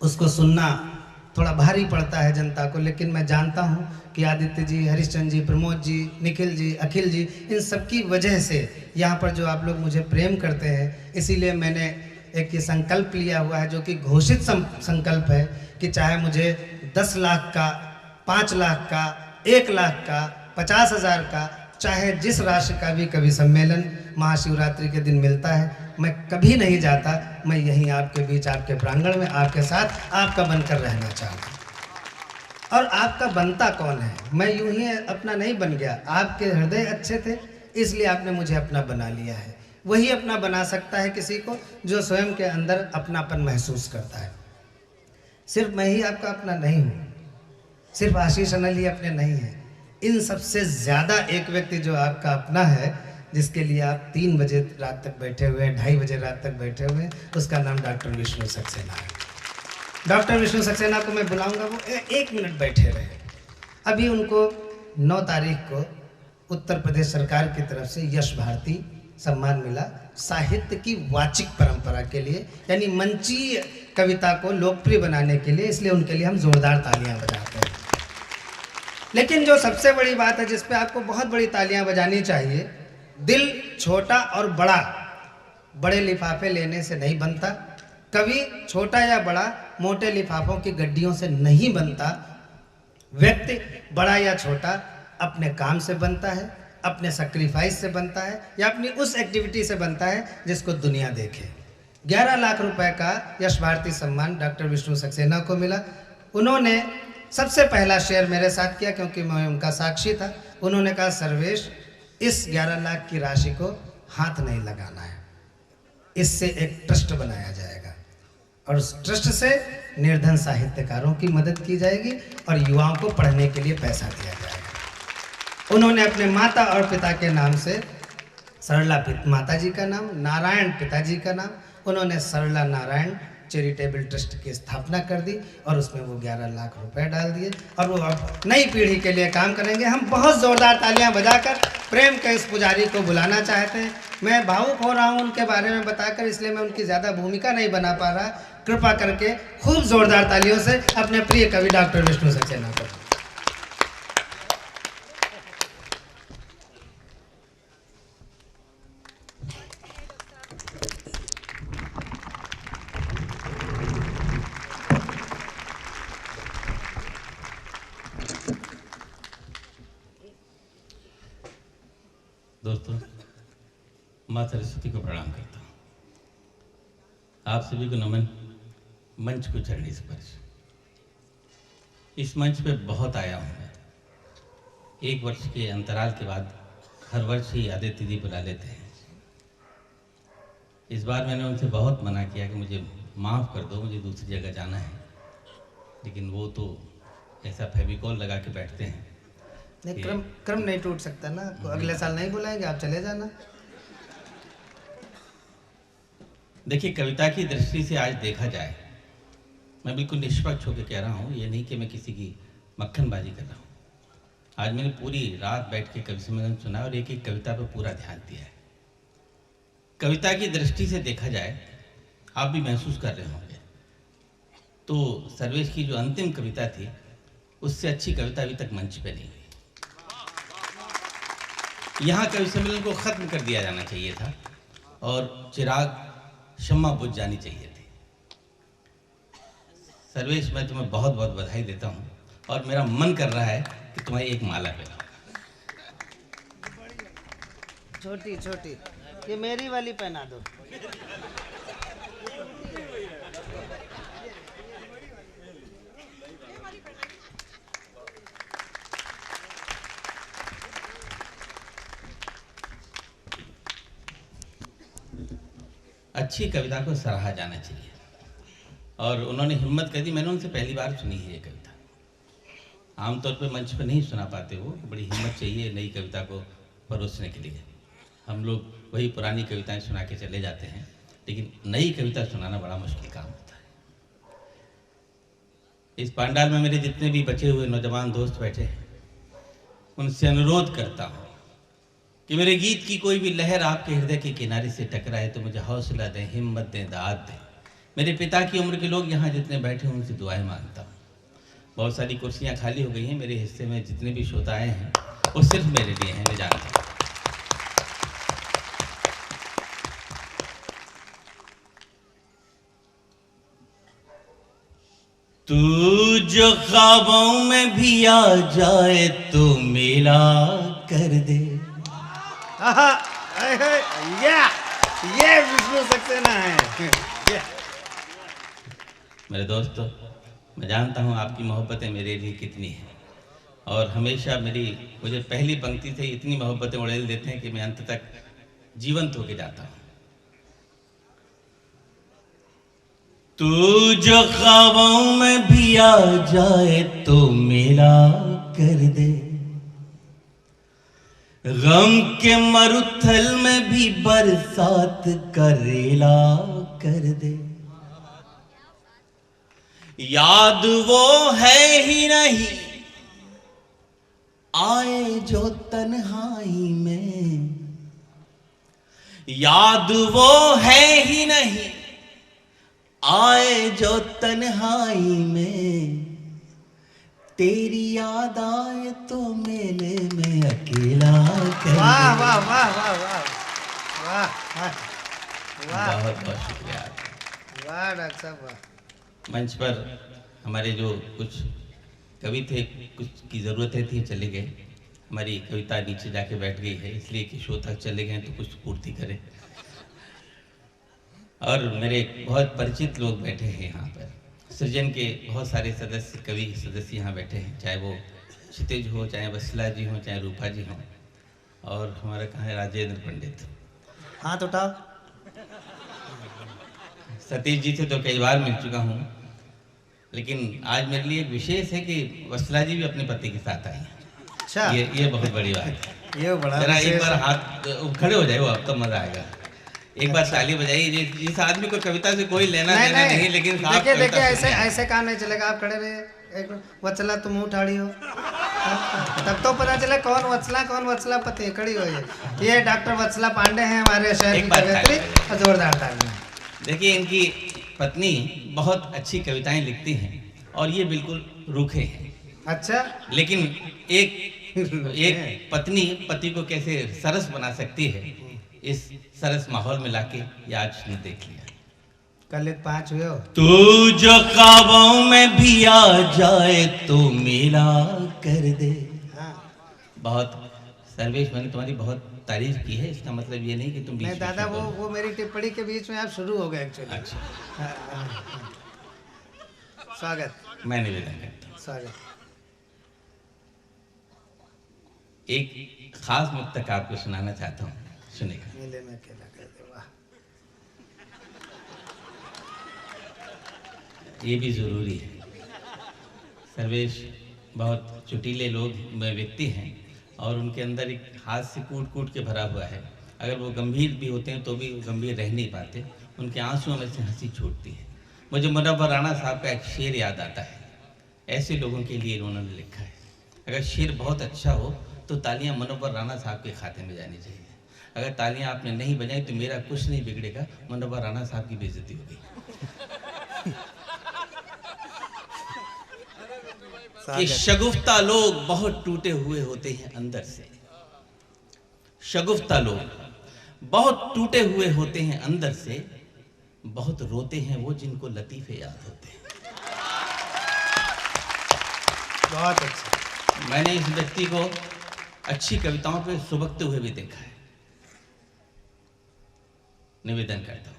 उसको सुनना थोड़ा भारी पड़ता है जनता को, लेकिन मैं जानता हूँ कि आदित्य जी, हरिश्चंद्र जी, प्रमोद जी, निखिल जी, अखिल जी, इन सब की वजह से यहाँ पर जो आप लोग मुझे प्रेम करते हैं, इसीलिए मैंने एक ये संकल्प लिया हुआ है, जो कि घोषित संकल्प है कि चाहे मुझे 10 लाख का, 5 लाख का, 1 लाख का, 50,000 का, चाहे जिस राशि का भी कभी सम्मेलन महाशिवरात्रि के दिन मिलता है, मैं कभी नहीं जाता। मैं यहीं आपके बीच, आपके प्रांगण में, आपके साथ आपका बनकर रहना चाहता हूँ। और आपका बनता कौन है? मैं यूं ही अपना नहीं बन गया, आपके हृदय अच्छे थे इसलिए आपने मुझे अपना बना लिया है। वही अपना बना सकता है किसी को जो स्वयं के अंदर अपनापन महसूस करता है। सिर्फ मैं ही आपका अपना नहीं हूँ, सिर्फ आशीष अनल ही अपने नहीं है। इन सबसे ज़्यादा एक व्यक्ति जो आपका अपना है, जिसके लिए आप 3 बजे रात तक बैठे हुए, 2:30 बजे रात तक बैठे हुए, उसका नाम डॉक्टर विष्णु सक्सेना है। डॉक्टर विष्णु सक्सेना को मैं बुलाऊंगा, वो 1 मिनट बैठे रहे। अभी उनको 9 तारीख को उत्तर प्रदेश सरकार की तरफ से यश भारती सम्मान मिला साहित्य की वाचिक परंपरा के लिए, यानी मंचीय कविता को लोकप्रिय बनाने के लिए। इसलिए उनके लिए हम जोरदार तालियां बजाते हैं। लेकिन जो सबसे बड़ी बात है, जिस पे आपको बहुत बड़ी तालियां बजानी चाहिए, दिल छोटा और बड़ा बड़े लिफाफे लेने से नहीं बनता। कभी छोटा या बड़ा मोटे लिफाफों की गड्डियों से नहीं बनता। व्यक्ति बड़ा या छोटा अपने काम से बनता है, अपने सैक्रिफाइस से बनता है, या अपनी उस एक्टिविटी से बनता है जिसको दुनिया देखे। 11 लाख रुपए का यश भारती सम्मान डॉक्टर विष्णु सक्सेना को मिला। उन्होंने सबसे पहला शेयर मेरे साथ किया, क्योंकि मैं उनका साक्षी था। उन्होंने कहा, सर्वेश, इस 11 लाख की राशि को हाथ नहीं लगाना है, इससे एक ट्रस्ट बनाया जाएगा और उस ट्रस्ट से निर्धन साहित्यकारों की मदद की जाएगी और युवाओं को पढ़ने के लिए पैसा दिया जाएगा। उन्होंने अपने माता और पिता के नाम से, सरला माता जी का नाम, नारायण पिताजी का नाम, उन्होंने सरला नारायण चैरिटेबल ट्रस्ट की स्थापना कर दी और उसमें वो 11 लाख रुपए डाल दिए और वो अब नई पीढ़ी के लिए काम करेंगे। हम बहुत ज़ोरदार तालियां बजाकर प्रेम के इस पुजारी को बुलाना चाहते हैं। मैं भावुक हो रहा हूं उनके बारे में बताकर, इसलिए मैं उनकी ज़्यादा भूमिका नहीं बना पा रहा। कृपा करके खूब जोरदार तालियों से अपने प्रिय कवि डॉक्टर विष्णु सक्सेना को। दोस्तों, माँ सरस्वती को प्रणाम करता हूँ। आप सभी को नमन। मंच को चरणी स्पर्श। इस मंच पे बहुत आया हूँ मैं। 1 वर्ष के अंतराल के बाद हर वर्ष ही आदित्य जी बुला लेते हैं। इस बार मैंने उनसे बहुत मना किया कि मुझे माफ़ कर दो, मुझे दूसरी जगह जाना है, लेकिन वो तो ऐसा फेविकॉल लगा के बैठते हैं। नहीं, क्रम नहीं टूट सकता ना। अगले साल नहीं बुलाएंगे, आप चले जाना। देखिए, कविता की दृष्टि से आज देखा जाए, मैं बिल्कुल निष्पक्ष होकर कह रहा हूँ, ये नहीं कि मैं किसी की मक्खनबाजी कर रहा हूँ। आज मैंने पूरी रात बैठ के कवि सम्मेलन सुना और एक एक कविता पर पूरा ध्यान दिया है। कविता की दृष्टि से देखा जाए, आप भी महसूस कर रहे होंगे, तो सर्वेश की जो अंतिम कविता थी, उससे अच्छी कविता अभी तक मंच पे नहीं हुई। यहाँ कवि सम्मेलन को ख़त्म कर दिया जाना चाहिए था और चिराग शम्मा बुझ जानी चाहिए थी। सर्वेश, मैं तुम्हें बहुत बहुत बधाई देता हूँ और मेरा मन कर रहा है कि तुम्हें एक माला पहनाऊं। छोटी छोटी, ये मेरी वाली पहना दो। अच्छी कविता को सराहा जाना चाहिए और उन्होंने हिम्मत कर दी। मैंने उनसे पहली बार सुनी है ये कविता। आमतौर पे मंच पे नहीं सुना पाते वो, बड़ी हिम्मत चाहिए नई कविता को परोसने के लिए। हम लोग वही पुरानी कविताएं सुना के चले जाते हैं, लेकिन नई कविता सुनाना बड़ा मुश्किल काम होता है। इस पांडाल में मेरे जितने भी बचे हुए नौजवान दोस्त बैठे हैं, उनसे अनुरोध करता हूँ कि मेरे गीत की कोई भी लहर आपके हृदय के किनारे से टकराए तो मुझे हौसला दें, हिम्मत दें, दाद दें। मेरे पिता की उम्र के लोग यहाँ जितने बैठे हैं उनसे दुआएं मांगता हूँ। बहुत सारी कुर्सियाँ खाली हो गई हैं, मेरे हिस्से में जितने भी श्रोताएं हैं वो सिर्फ मेरे लिए हैं, मैं जानता हूँ। तू जो ख्वाबों में भी आ जाए तो मिला कर दे। ये विष्णु सक्सेना है। मेरे दोस्तों, मैं जानता हूँ आपकी मोहब्बतें मेरे लिए कितनी हैं, और हमेशा मुझे पहली पंक्ति से इतनी मोहब्बतें उड़ेल देते हैं कि मैं अंत तक जीवंत होके जाता हूँ। तू जो ख्वाबों में भी आ जाए तो मिला कर दे, गम के मरुथल में भी बरसात करेला कर दे। याद वो है ही नहीं आए जो तन्हाई में, याद वो है ही नहीं आए जो तन्हाई में, तेरी याद आए तो मेले में अकेला कर। वाह वाह वाह वाह वाह वाह वाह, बहुत बहुत शुक्रिया। वाह डॉक्टर साहब वाह। मंच पर हमारे जो कुछ कवि थे, कुछ की ज़रूरतें थी, चले गए। हमारी कविता नीचे जाके बैठ गई है, इसलिए कि शो तक चले गए तो कुछ पूर्ति करें। और मेरे बहुत परिचित लोग बैठे हैं यहाँ पर, सृजन के बहुत सारे सदस्य, कवि सदस्य यहाँ बैठे हैं, चाहे वो क्षितिज हो, चाहे वत्सला जी हो, चाहे रूपा जी हों, और हमारा कहाँ है राजेंद्र पंडित। हाथ उठाओ। सतीश जी से तो कई बार मिल चुका हूँ, लेकिन आज मेरे लिए एक विशेष है कि वत्सला जी भी अपने पति के साथ आई हैं। अच्छा, ये बहुत बड़ी बात है। ये बड़ा जरा एक विशेष बार है। हाथ खड़े हो जाए, वो अब तो मजा आएगा। एक बार ताली बजाइए। जिस आदमी को कविता से कोई लेना देना नहीं, लेकिन साहब देखिए कविता देखिए, ऐसे सुनिए। ऐसे काम नहीं चलेगा। आप खड़े रहिए एक मिनट। वत्सला तुम उठाड़ी हो, तब तो पता चले कौन वत्सला पति। खड़ी हो ये डॉक्टर वत्सला पांडे हैं, हमारे शहर एक की बार कवयित्री, और जोरदार ताली। देखिए, इनकी पत्नी बहुत अच्छी कविताएं लिखती हैं और ये बिल्कुल रूखे हैं। अच्छा, लेकिन एक पत्नी पति को कैसे सरस बना सकती है, इस सरस माहौल में लाके ये आज ने देख लिया। कल 5 हुए हो। तू जो ख्वाबों में भी आ जाए तो मिला कर दे। हाँ, बहुत सर्वेश, मैंने तुम्हारी बहुत तारीफ की है, इसका मतलब ये नहीं कि तुम बीच नहीं बीच दादा, में बोलो। वो मेरी टिप्पणी के बीच में आप शुरू हो गए एक्चुअली। अच्छा, स्वागत, मैं निवेदन करता हूँ। स्वागत। एक खास मुक्तक आपको सुनाना चाहता हूँ, सुनेगा। मेले में अकेला कर दे। वाह, ये भी जरूरी है। सर्वेश बहुत चुटीले लोग व्यक्ति हैं और उनके अंदर एक हाथ से कूट कूट के भरा हुआ है। अगर वो गंभीर भी होते हैं तो भी गंभीर रह नहीं पाते, उनके आंसुओं में से हंसी छूटती है। मुझे मुनव्वर राणा साहब का एक शेर याद आता है, ऐसे लोगों के लिए उन्होंने लिखा है। अगर शेर बहुत अच्छा हो तो तालियां मुनव्वर राणा साहब के खाते में जानी चाहिए। अगर तालियां आपने नहीं बजाई तो मेरा कुछ नहीं बिगड़ेगा, मुनव्वर राणा साहब की बेइज्जती होगी। कि शगुफ्ता लोग बहुत टूटे हुए होते हैं अंदर से। शगुफ्ता लोग बहुत टूटे हुए होते हैं अंदर से, बहुत रोते हैं वो जिनको लतीफे याद होते हैं। बहुत अच्छा। मैंने इस व्यक्ति को अच्छी कविताओं पे सुबकते हुए भी देखा है। निवेदन करता हूं,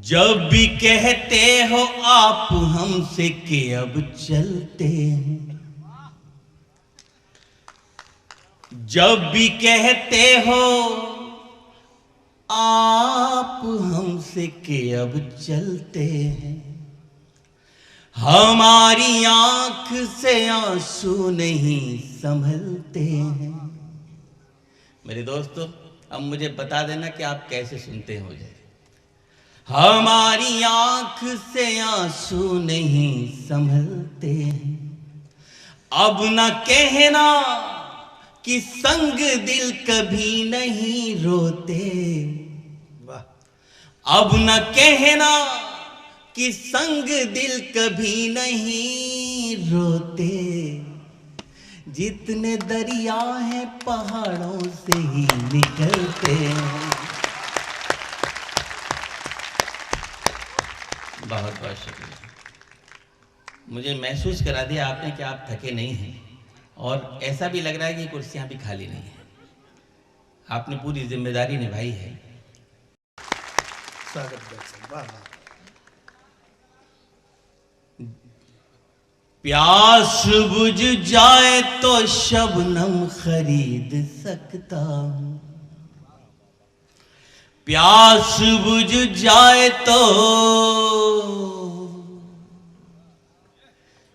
जब भी कहते हो आप हमसे कि अब चलते हैं, जब भी कहते हो आप हमसे कि अब चलते हैं, हमारी आंख से आंसू नहीं संभलते हैं। मेरे दोस्तों, अब मुझे बता देना कि आप कैसे सुनते हो मुझे। हमारी आंख से आंसू नहीं संभलते हैं, अब न कहना कि संग दिल कभी नहीं रोते, अब न कहना कि संग दिल कभी नहीं रोते, जितने दरिया हैं पहाड़ों से ही निकलते हैं। बहुत बहुत शुक्रिया। मुझे महसूस करा दिया आपने कि आप थके नहीं हैं, और ऐसा भी लग रहा है कि कुर्सियां भी खाली नहीं हैं। आपने पूरी जिम्मेदारी निभाई है। स्वागत दर्शन, वाह वाह। प्यास बुझ जाए तो शबनम खरीद सकता हूं, प्यास बुझ जाए तो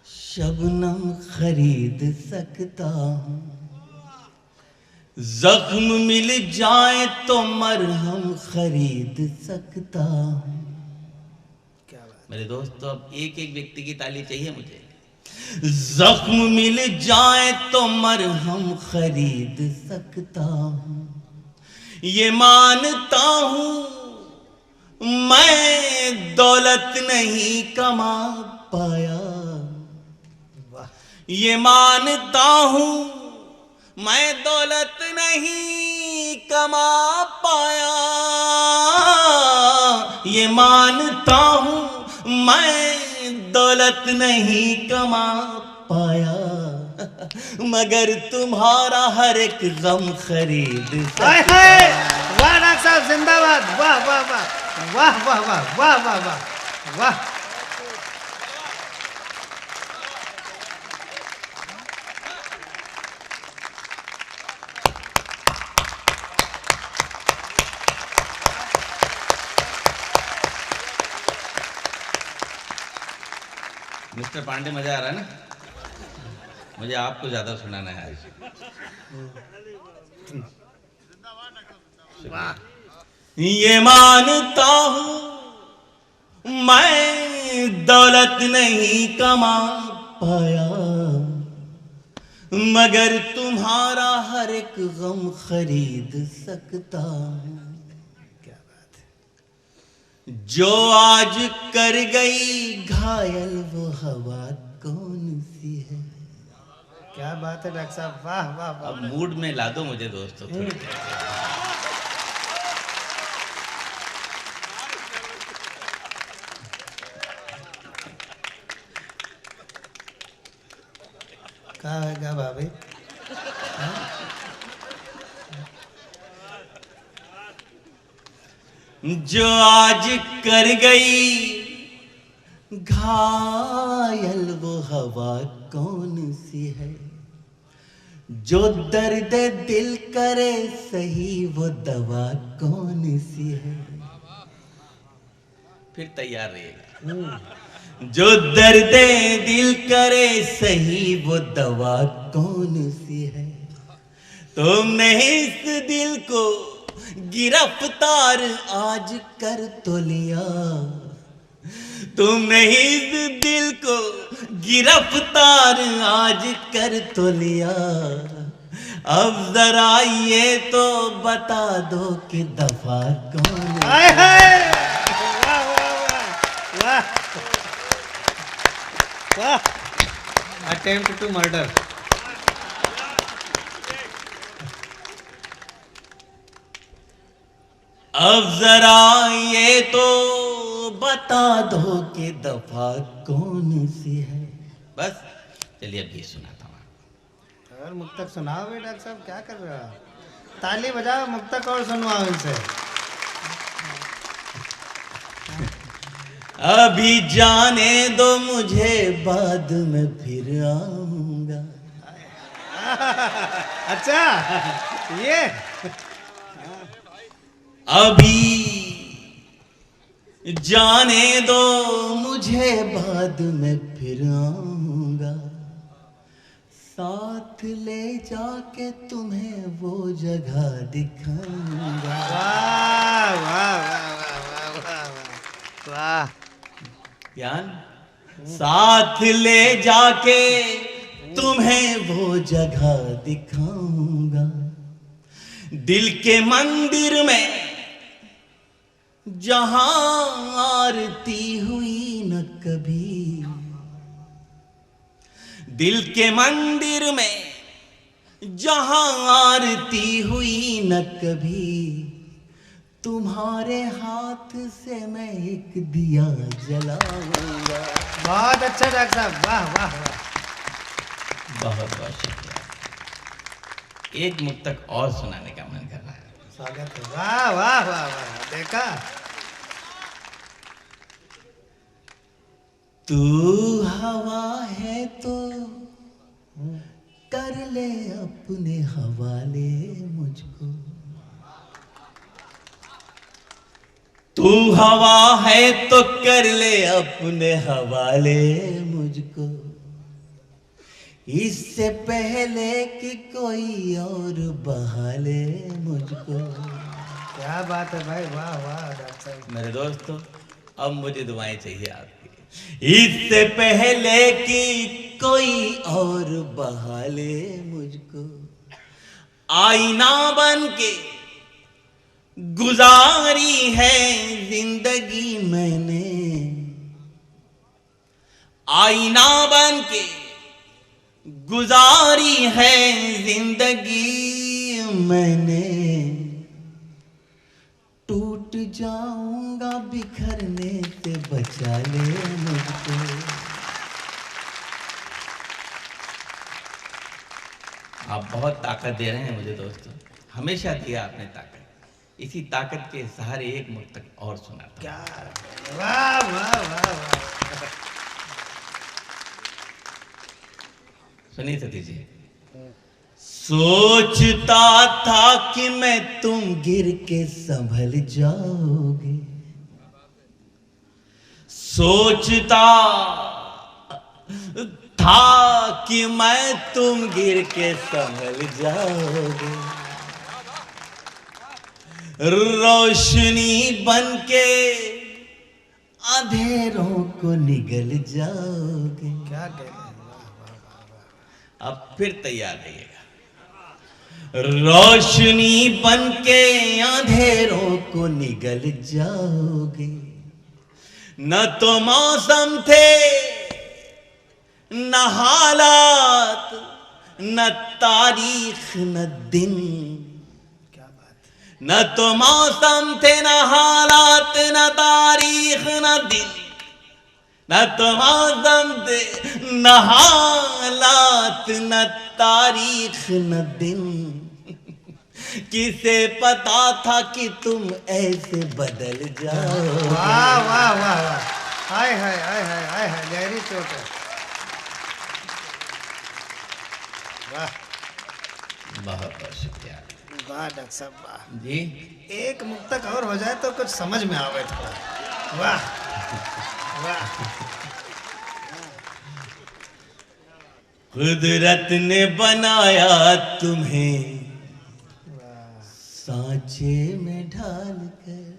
शबनम खरीद सकता हूं, जख्म मिल जाए तो मरहम खरीद सकता हूं। क्या बात। मेरे दोस्तों, अब एक एक व्यक्ति की ताली चाहिए मुझे। जख्म मिल जाए तो मरहम खरीद सकता हूं, ये मानता हूं मैं दौलत नहीं कमा पाया, ये मानता हूं मैं दौलत नहीं कमा पाया, ये मानता हूं मैं दौलत नहीं कमा पाया, मगर तुम्हारा हर एक गम खरीद हाय हाय, वाह डॉक्टर साहब, जिंदाबाद, वाह वाह वाह वाह वाह वाह वाह वाह वाह वाह। मिस्टर पांडे, मजा आ रहा है ना? मुझे आपको ज्यादा सुनाना है आज। ये मानता हूं मैं दौलत नहीं कमा पाया, मगर तुम्हारा हर एक गम खरीद सकता हूं। क्या बात है। जो आज कर गई घायल वो हवा कौन सी है? क्या बात है डॉक्टर साहब, वाह वाह वाह। अब मूड में ला दो मुझे दोस्तों थोड़ी। क्या है क्या भाभी? जो आज कर गई घायल वो हवा कौन सी है? जो दर्द दिल करे सही वो दवा कौन सी है? फिर तैयार रहिएगा। जो दर्द दिल करे सही वो दवा कौन सी है? तुमने इस दिल को गिरफ्तार आज कर तो लिया, तुमने इस दिल को गिरफ्तार आज कर तो लिया, अब जरा ये तो बता दो कि दफा कौन? हाय हाय, वाह वाह वाह वाह। Attempt to murder. अब जरा ये तो बता दो कि दफा कौन सी है? बस चलिए अब ये सुनाता हूँ आपको। और मुक्तक सुनाओ बे डॉक्टर साहब, क्या कर रहे हो आप? ताली बजाओ, मुक्तक और सुनवाओ इनसे। अभी जाने दो मुझे, बाद में फिर आऊंगा। अच्छा, ये अभी जाने दो मुझे, बाद में फिर आऊंगा, साथ ले जाके तुम्हें वो जगह दिखाऊंगा। वाह वाह वाह वाह वाह वाह वाह। ज्ञान, साथ ले जाके तुम्हें वो जगह दिखाऊंगा, दिल के मंदिर में जहां आरती हुई न कभी, दिल के मंदिर में जहां आरती हुई न कभी, तुम्हारे हाथ से मैं एक दिया जलाऊंगा। बहुत अच्छा डॉक्टर साहब, वाह वाह वाह। बहुत बहुत शुक्रिया। एक मुक्तक और सुनाने का मन कर रहा है। स्वागत है। वाह वाह वाह वाह, देखा। तू हवा है तो कर ले अपने हवाले मुझको, तू हवा है तो कर ले अपने हवाले मुझको, इससे पहले कि कोई और बहा ले मुझको। क्या बात है भाई, वाह वाह डॉक्टर साहब। मेरे दोस्तों, अब मुझे दुआएं चाहिए आपकी। इससे पहले कि कोई और बहा ले मुझको, आईना बन के गुजारी है जिंदगी मैंने, आईना बन के गुजारी है जिंदगी मैंने, टूट जाऊंगा बिखरने से बचा ले मुझको। आप बहुत ताकत दे रहे हैं मुझे दोस्तों, हमेशा दिया आपने ताकत। इसी ताकत के सहारे एक मुक्तक और सुनाता हूं। क्या वाह वाह वाह वाह। सुनिए सतीश जी। सोचता था कि मैं तुम गिर के संभल जाओगे, सोचता था कि मैं तुम गिर के संभल जाओगे, रोशनी बन के अंधेरों को निगल जाओगे। क्या कहते हैं। अब फिर तैयार रहिएगा। रोशनी बन के अंधेरों को निगल जाओगे, न तो मौसम थे न हालात, न तारीख न दिन, क्या बात है। न तो मौसम थे न हालात न तारीख न दिन, न तो मौसम थे न हालात न तारीख न दिन, किसे पता था कि तुम ऐसे बदल जाओ। वाह वाह वाह वाह, हाय हाय हाय हाय हाय हाय, गहरी चोट है। वाह बहुत बहुत शुक्रिया। वाह डॉक्टर साहब वाह। जी एक मुक्तक और हो जाए तो कुछ समझ में आवे थोड़ा। वाह वाह। कुदरत ने बनाया तुम्हें सांचे में ढाल कर,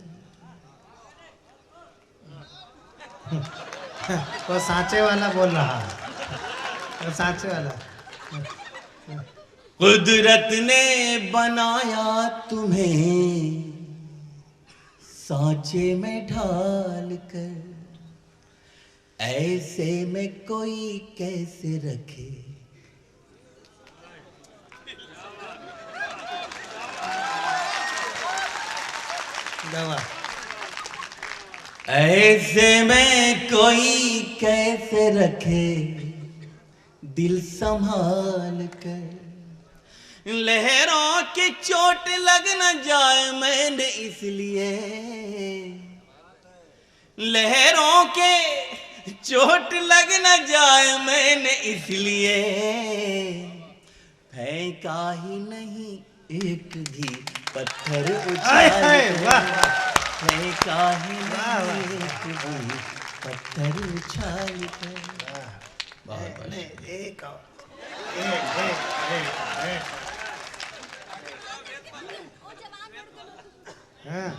वो सांचे वाला बोल रहा है, वो सांचे वाला। कुदरत ने बनाया तुम्हें सांचे में ढाल कर, ऐसे में कोई कैसे रखे, दवा। ऐसे में कोई कैसे रखे दिल संभाल कर, लहरों की चोट लग न जाए मैंने इसलिए, लहरों के चोट लग न जाए मैंने इसलिए, फेंका ही नहीं एक भी पत्थर उछाल कर, फेंका ही नहीं एक भी पत्थर उछाल कर। बहुत एक और, एक एक एक एक। हाँ।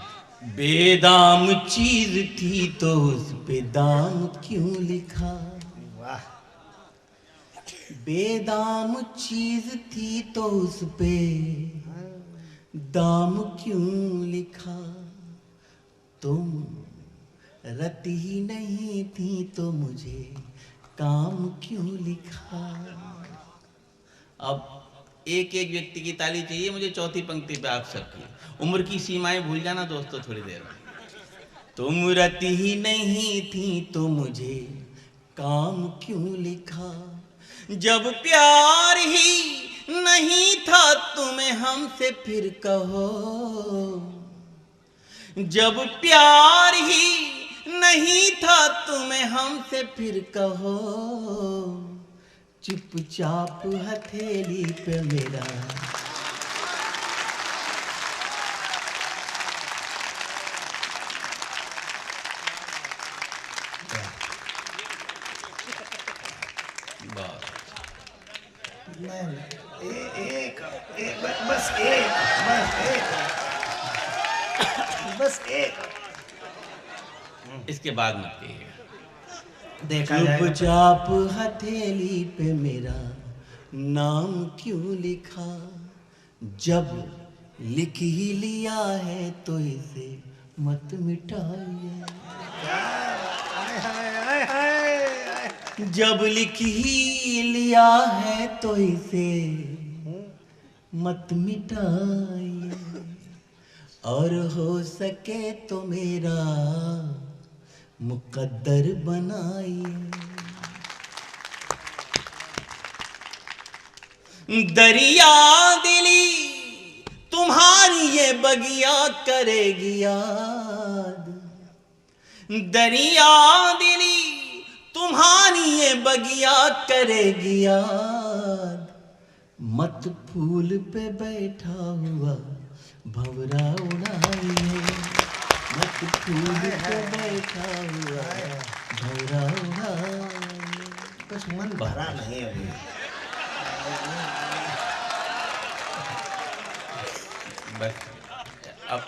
बेदाम चीज थी तो उस पे दाम क्यों लिखा, वाह। बेदाम चीज थी तो उस पे दाम क्यों लिखा, तुम रति ही नहीं थी तो मुझे काम क्यों लिखा। अब एक एक व्यक्ति की ताली चाहिए मुझे चौथी पंक्ति पे आप सबकी। उम्र की सीमाएं भूल जाना दोस्तों थोड़ी देर में। तुम रति ही नहीं थी तो मुझे काम क्यों लिखा, जब प्यार ही नहीं था तुम्हें हमसे फिर कहो, जब प्यार ही नहीं था तुम्हें हमसे फिर कहो, चुपचाप हथेली पे मेरा बस एक इसके बाद मत कहिएगा। देखा जाएगा। चुपचाप हथेली पे मेरा नाम क्यों लिखा, जब लिख ही लिया है तो इसे मत मिटाइए, जब लिख ही लिया है तो इसे मत मिटाइए, और हो सके तो मेरा मुकद्दर बनाइए। दरिया दिली तुम्हारी ये बगिया करेगी याद, दरिया दिली तुम्हारी ये बगिया करेगी याद, मत फूल पे बैठा हुआ भंवरा उड़ाइए, मत फूल पे बैठा हुआ भंवरा उड़ाइए। कुछ मन भरा नहीं अभी। बस अब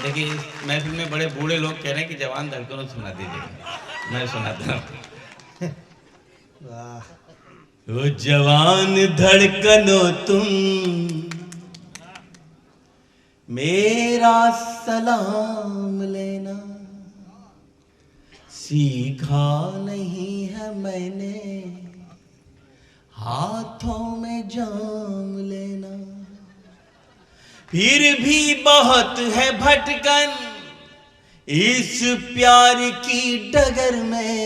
देखिए इस महफिल में बड़े बूढ़े लोग कह रहे हैं कि जवान धड़कनों सुना दीजिए, मैं सुनाता हूँ। ओ जवान धड़कनों तुम मेरा सलाम लेना, सीखा नहीं है मैंने हाथों में जाम लेना, फिर भी बहुत है भटकन इस प्यार की डगर में,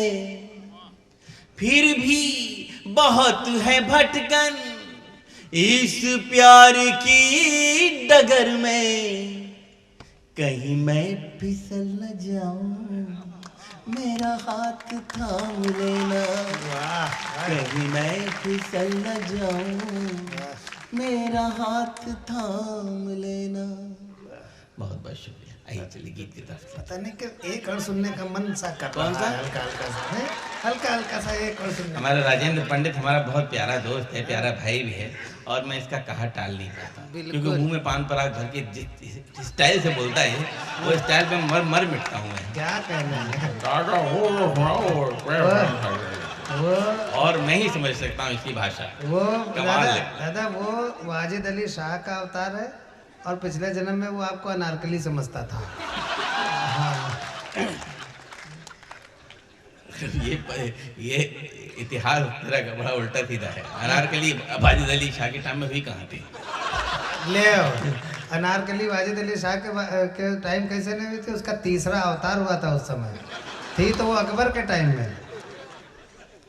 फिर भी बहुत है भटकन इस प्यार की डगर में, कहीं मैं फिसल न जाऊं मेरा हाथ थाम लेना, कहीं मैं फिसल न जाऊं मेरा हाथ थाम लेना। बहुत बहुत शुक्रिया। आइए चलिए गीत की तरफ। पता नहीं कि एक और सुनने का मन सा कर कौन रहा सा? है, हल्का हल्का सा है, हल्का हल्का सा एक और सुनने। हमारा राजेंद्र पंडित हमारा बहुत प्यारा दोस्त है, प्यारा भाई भी है, और मैं इसका कहा टाल नहीं पाता, बिल्कुल। क्योंकि मुंह में पान पराग भर के जिस स्टाइल से बोलता है वो स्टाइल पे मर मर मिटता हूँ मैं। क्या कहना है वो और मैं ही समझ सकता हूँ इसकी भाषा। वो कमाल दादा है। दादा वो वाजिद अली शाह का अवतार है, और पिछले जन्म में वो आपको अनारकली समझता था। ये इतिहास तेरा का बड़ा उल्टा सीधा है। अनारकली वाजिद अली शाह के टाइम में हुई कहाँ थी? ले आओ। अनारकली वाजिद अली शाह के टाइम कैसे नहीं हुई थी? उसका तीसरा अवतार हुआ था उस समय, थी तो वो अकबर के टाइम में।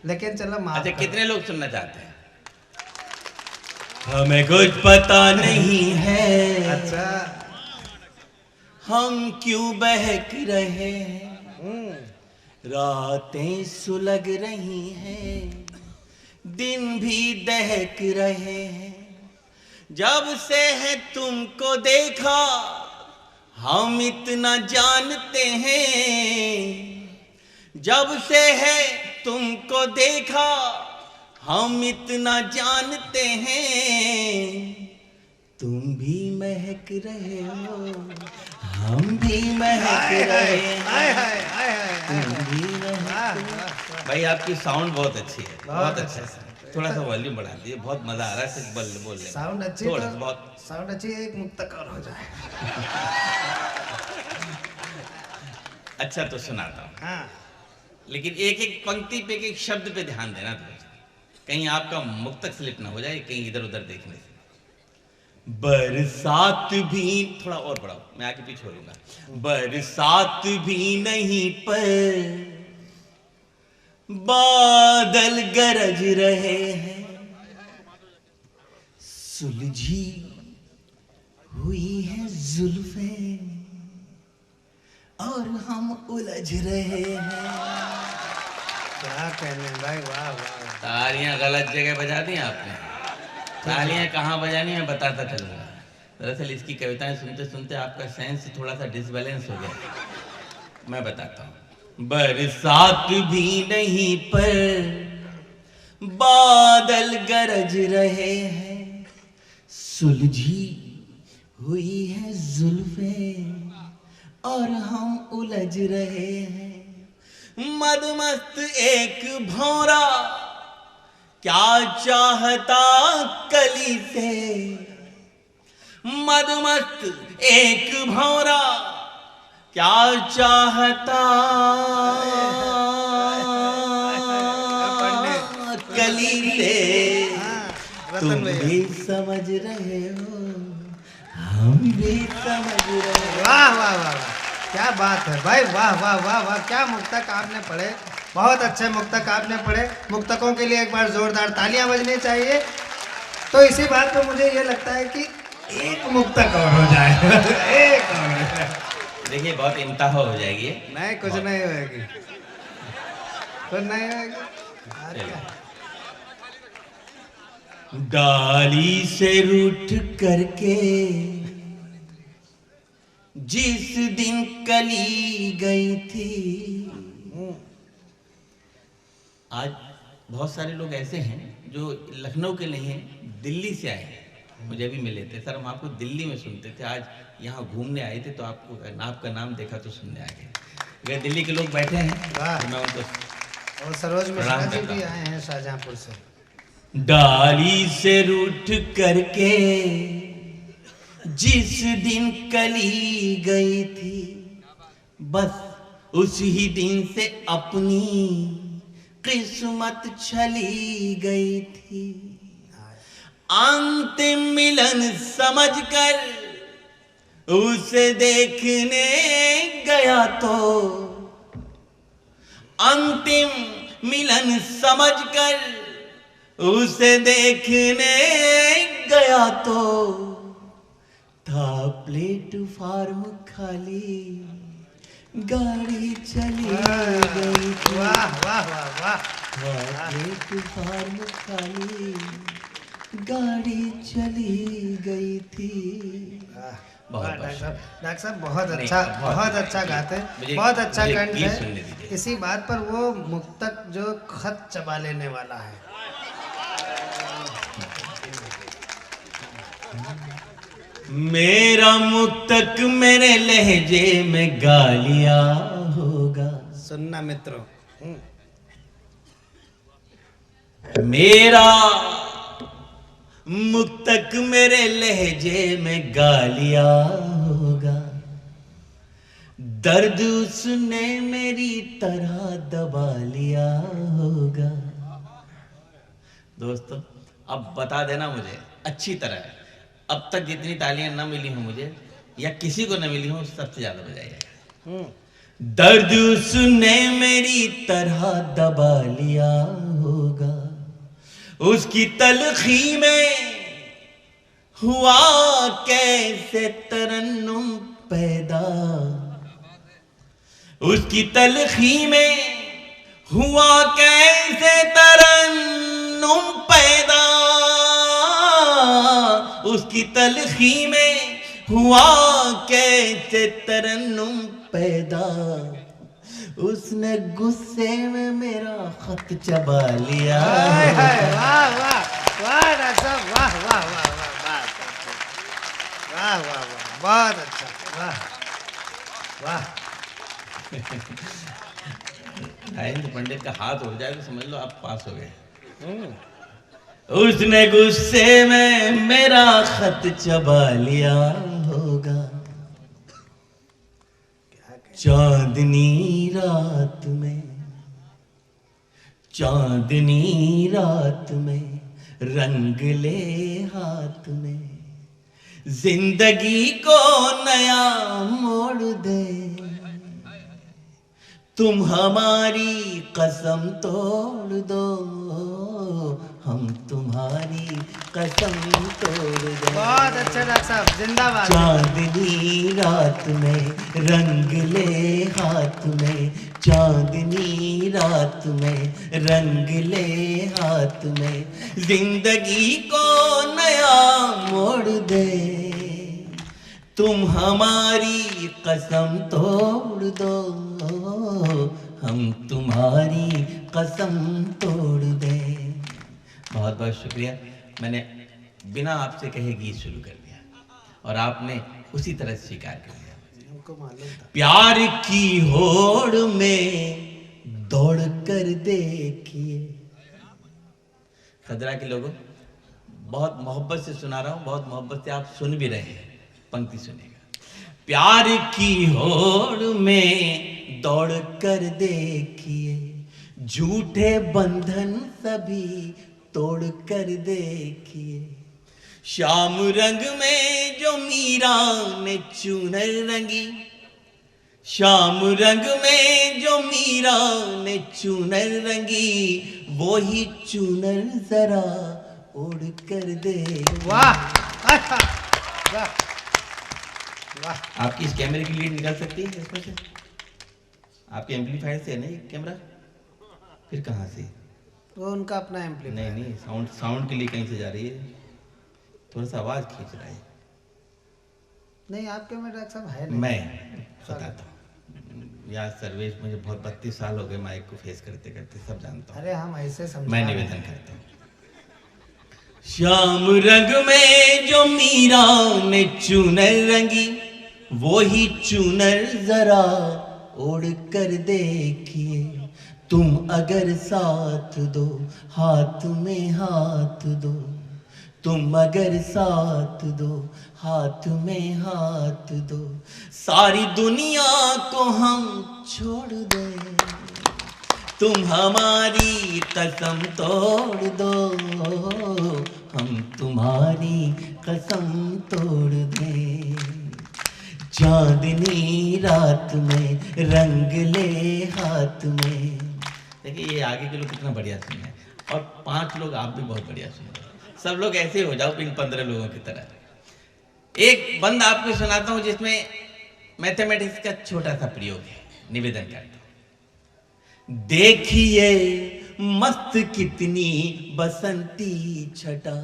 लेकिन चलो माफ अच्छा, करो। कितने लोग सुनना चाहते हैं? हमें कुछ पता नहीं है अच्छा हम क्यों बहक रहे हैं, रातें सुलग रही हैं दिन भी दहक रहे हैं, जब से है तुमको देखा हम इतना जानते हैं, जब से है तुमको देखा हम इतना जानते हैं, तुम भी महक रहे हो हम भी महक रहे हैं, तुम भी महक रहे हो। भाई आपकी साउंड बहुत अच्छी है, बहुत अच्छा है। थोड़ा सा वॉल्यूम बढ़ा दिए, बहुत मजा आ रहा है सिर्फ बोलने में। साउंड अच्छी थोड़ा तो बहुत साउंड अच्छी है, एक मुक्तक और हो जाए। अच्छा तो सुनाता हूँ, हाँ लेकिन एक एक पंक्ति पे, एक एक शब्द पे ध्यान देना थोड़ा, कहीं आपका मुक्तक स्लिप ना हो जाए कहीं इधर उधर देखने से। बरसात भी, थोड़ा और बढ़ाओ, मैं आगे पीछे छोड़ूंगा। बरसात भी नहीं पर बादल गरज रहे हैं, सुलझी हुई है जुल्फें और हम उलझ रहे हैं। क्या कहने भाई, वाह वाह। तालियां गलत जगह बजा दी आपने, तालियां कहाँ बजानी है बताता चलूंगा। दरअसल इसकी कविताएं सुनते सुनते आपका सेंस थोड़ा सा डिसबैलेंस हो गया, मैं बताता हूँ। बरसात भी नहीं पर बादल गरज रहे हैं, सुलझी हुई है जुल्फें और हम उलझ रहे हैं। मदमस्त एक भौरा क्या चाहता कली से, मदमस्त एक भौरा क्या चाहता कली से। तुम भी समझ रहे हो, हम भी समझ रहे हो। वाह वाह वाह वाह, क्या बात है भाई, वाह वाह वाह वाह, क्या मुक्तक आपने पढ़े, बहुत अच्छे मुक्तक आपने पढ़े। मुक्तकों के लिए एक बार जोरदार तालियां बजनी चाहिए। तो इसी बात पे मुझे ये लगता है कि एक मुक्तक और हो जाए। एक और हो जाए। देखिए बहुत इंतहा हो जाएगी। नहीं कुछ बहुत। नहीं होगी, कुछ नहीं होगी। अरे क्या? डाली से रूठ करके जिस दिन कली गई थी। आज बहुत सारे लोग ऐसे हैं जो लखनऊ के नहीं हैं, दिल्ली से आए हैं, मुझे भी मिले थे। सर हम आपको दिल्ली में सुनते थे, आज यहाँ घूमने आए थे तो आपका नाम देखा तो सुनने आ गए। अगर दिल्ली के लोग बैठे हैं वाह। तो मैं उनको और सरोज मिश्रा प्रणाम जी करता भी हूं। आए हैं शाहजहांपुर से। डाली से रूठ करके जिस दिन कली गई थी, बस उसी दिन से अपनी किस्मत छली गई थी। अंतिम मिलन समझकर उसे देखने गया तो, अंतिम मिलन समझकर उसे देखने गया तो था प्लेटफार्म खाली, गाड़ी चली गई थी। वाह वाह वाह वाह, था प्लेटफार्म खाली, गाड़ी चली गई थी। बहुत वाह, बहुत डॉक्टर साहब बहुत नहीं, अच्छा, बहुत बहुत अच्छा गाते हैं, मुझे- बहुत अच्छा मुझे कंठ गीत सुनने है। दीजिए। इसी बात पर वो मुक्तक जो खत चबा लेने वाला है। मेरा मुक्तक मेरे लहजे में गा लिया होगा, सुनना मित्रों। मेरा मुक्तक मेरे लहजे में गा लिया होगा, दर्द उसने मेरी तरह दबा लिया होगा। दोस्तों अब बता देना मुझे अच्छी तरह, अब तक जितनी तालियां न मिली हो मुझे या किसी को न मिली हो सबसे ज्यादा बजाइए। दर्द उसने मेरी तरह दबा लिया होगा, उसकी तलखी में हुआ कैसे तरन्नुम पैदा, उसकी तलखी में हुआ कैसे तरन्नुम पैदा, उसकी तलखी में हुआ कैसे तरन्नुम पैदा, उसने गुस्से में मेरा खत चबा लिया। हाय हाय, वाह वाह वाह डॉक्टर साहब, वाह वाह वाह वाह वाह वाह वाह वाह, बहुत अच्छा, वाह वाह। राजेंद्र पंडित का हाथ उड़ जाए तो समझ लो आप पास हो गए। उसने गुस्से में मेरा खत चबा लिया होगा। चांदनी रात में, चांदनी रात में रंग ले हाथ में, जिंदगी को नया मोड़ दे। तुम हमारी कसम तोड़ दो, हम तुम्हारी कसम तोड़ दो। बहुत अच्छा डॉक्टर साहब, जिंदाबाद। चांदनी रात में रंग ले हाथ में, चांदनी रात में रंग ले हाथ में, जिंदगी को नया मोड़ दे। तुम हमारी कसम तोड़ दो, हम तुम्हारी कसम तोड़ दे। बहुत बहुत शुक्रिया। मैंने बिना आपसे कहे गीत शुरू कर दिया और आपने उसी तरह स्वीकार कर लिया। हमको मालूम था। प्यार की होड़ में दौड़ कर देखिए। खदरा के लोगों, बहुत मोहब्बत से सुना रहा हूं, बहुत मोहब्बत से आप सुन भी रहे हैं। पंक्ति सुनेगा। प्यार की होड़ में दौड़ कर देखिए, झूठे बंधन सभी तोड़ कर देखिए। श्याम रंग में जो मीरा ने चुनर रंगी, श्याम रंग में जो मीरा ने चुनर रंगी, वो ही चुनर जरा ओढ़ कर दे। वाह वाह वाह। आपकी इस कैमरे की लीड निकल सकती है इसमें से? आपके एम्पलीफायर से है ना ये कैमरा? फिर कहाँ से? वो उनका अपना एम्पलीफायर। नहीं साउंड के लिए कहीं से जा रही है, थोड़ा सा आवाज खींच रहा है। नहीं, आपके में डॉक्टर साहब है नहीं। मैं बताता हूँ यार, सर्वेश, मुझे बहुत 32 साल हो गए माइक को फेस करते करते, सब जानता हूँ। अरे हम ऐसे समझा मैं निवेदन करता हूँ। श्याम रंग में जो मीरा ने चुनर रंगी, वो ही चुनर जरा ओढ़ कर देखिए। तुम अगर साथ दो, हाथ में हाथ दो, तुम अगर साथ दो, हाथ में हाथ दो, सारी दुनिया को हम छोड़ दें। तुम हमारी कसम तोड़ दो, हम तुम्हारी कसम तोड़ दें। चांदनी रात में रंग ले हाथ में। देखिए ये आगे के लोग कितना बढ़िया सुन रहे हैं, और 5 लोग आप भी बहुत बढ़िया सुन रहे हैं। सब लोग ऐसे हो जाओ इन 15 लोगों की तरह। एक बंद आपको सुनाता हूं जिसमें मैथमेटिक्स का छोटा सा प्रयोग है, निवेदन करता हूं। देखिए मस्त कितनी बसंती छटा,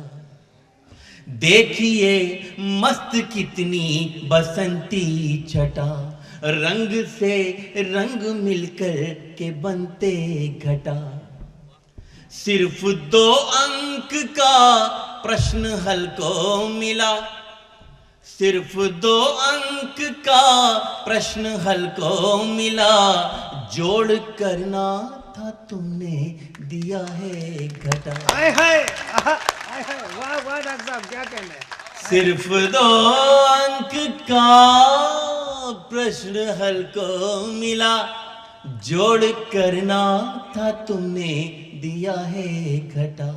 देखिए मस्त कितनी बसंती छटा, रंग से रंग मिलकर के बनते घटा। सिर्फ 2 अंक का प्रश्न हल को मिला, सिर्फ 2 अंक का प्रश्न हल को मिला, जोड़ करना था तुमने दिया है घटा। हाय हाय वाह वाह डॉक्टर साहब, क्या कहना है। सिर्फ 2 अंक का प्रश्न हल को मिला, जोड़ करना था तुमने दिया है घटा।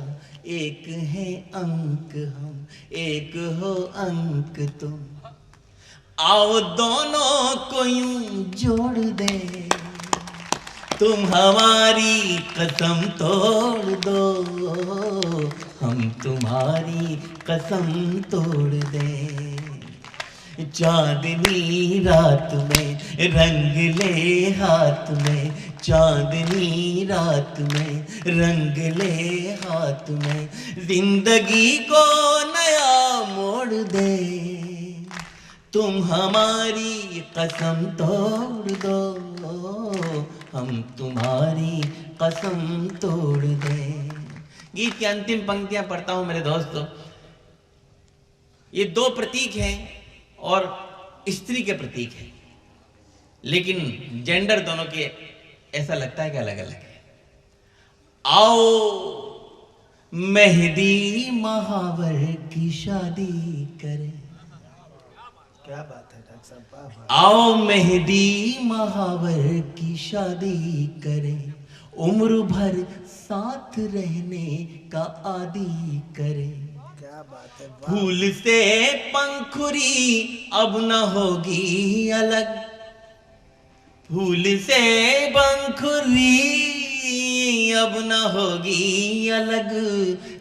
एक है अंक हम, एक हो अंक तुम, आओ दोनों को यूं जोड़ दे। तुम हमारी कसम तोड़ दो, हम तुम्हारी कसम तोड़ दे। चांदनी रात में रंग ले हाथ में, चांदनी रात में रंग ले हाथ में, जिंदगी को नया मोड़ दे। तुम हमारी कसम तोड़ दो, हम तुम्हारी कसम तोड़ दे। गीत की अंतिम पंक्तियां पढ़ता हूं मेरे दोस्तों। ये 2 प्रतीक हैं और स्त्री के प्रतीक हैं, लेकिन जेंडर दोनों के ऐसा लगता है कि अलग अलग है। आओ मेहंदी महावर की शादी करें। क्या बात है डॉक्टर साहब, वाह वाह। आओ मेहंदी महावर की शादी करें, उम्र भर साथ रहने का आदी करें। क्या बात है, वाह। फूल से पंखुरी अब न होगी अलग, फूल से पंखुरी अब न होगी अलग,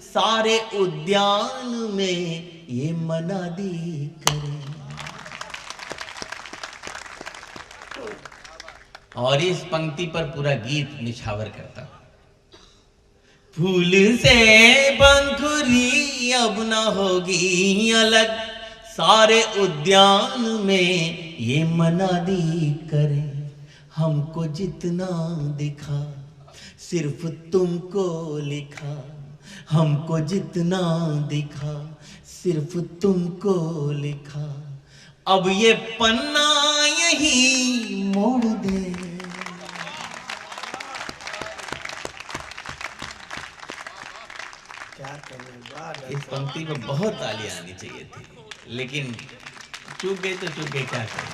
सारे उद्यान में ये मनादी करें। और इस पंक्ति पर पूरा गीत निछावर करता हूं। फूल से पंखुरी अब न होगी अलग, सारे उद्यान में ये मनादी करें। हमको जितना दिखा सिर्फ तुमको लिखा, हमको जितना दिखा सिर्फ तुमको लिखा, अब ये पन्ना यही मोड़ दे। क्या कहने, वाह डॉक्टर इस पंक्ति में बहुत तालियां आनी चाहिए थी, लेकिन चूक गई तो चूक गई, क्या करें।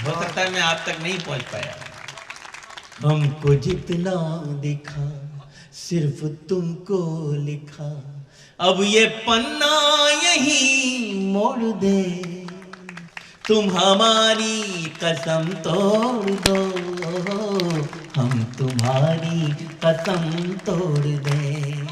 हो सकता है मैं आप तक नहीं पहुंच पाया। हमको जितना दिखा सिर्फ तुमको लिखा, अब ये पन्ना यही मोड़ दे। तुम हमारी कसम तोड़ दो, हम तुम्हारी कसम तोड़ दें।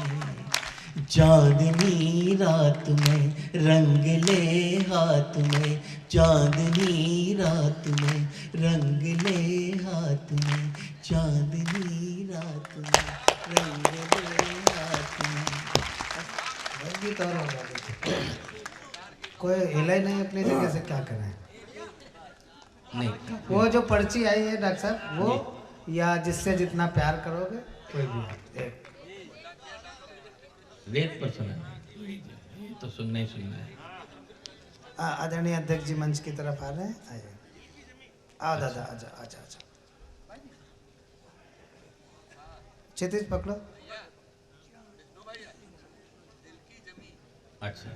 चांदनी रात में रंग ले हाथ में, चांदनी रात में रंग ले हाथ में, चांदनी रात में रंग ले हाथ में। गीत और होगा देखिए। कोई हिला ही नहीं अपनी जगह से, क्या करें। नहीं, वो जो पर्ची आई है डॉक्टर साहब, वो या जिससे जितना प्यार करोगे, कोई भी एक रेत पर सुना तो सुनना ही सुनना है। आदरणीय अध्यक्ष जी मंच की तरफ आ रहे हैं, आइए। आओ दादा, आजा आजा आजा। क्षितिज पकड़ो। अच्छा,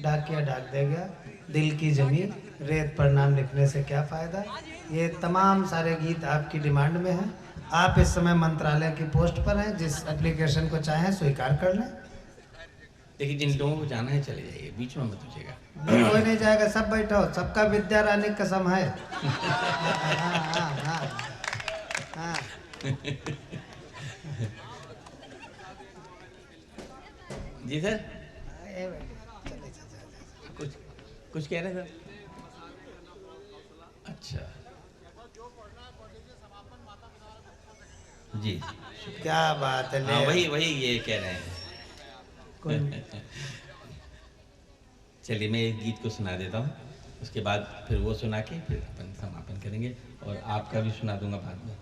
डाकिया डाक देगा, दिल की जमीन, रेत पर नाम लिखने से क्या फायदा। ये तमाम सारे गीत आपकी डिमांड में हैं। आप इस समय मंत्रालय की पोस्ट पर हैं, जिस एप्लीकेशन को चाहें स्वीकार कर लें। देखिए जिन लोगों को जाना है चले जाइए, बीच में मत उठिएगा। कोई नहीं जाएगा, सब बैठो, सबका विद्या रानी कसम है। हाँ, हाँ, हाँ। जी सर, कुछ कुछ कह रहे सर। अच्छा जी, क्या बात है। हाँ वही वही ये कह रहे हैं। चलिए मैं एक गीत को सुना देता हूँ, उसके बाद फिर वो सुना के फिर अपन समापन करेंगे, और आपका भी सुना दूंगा बाद में।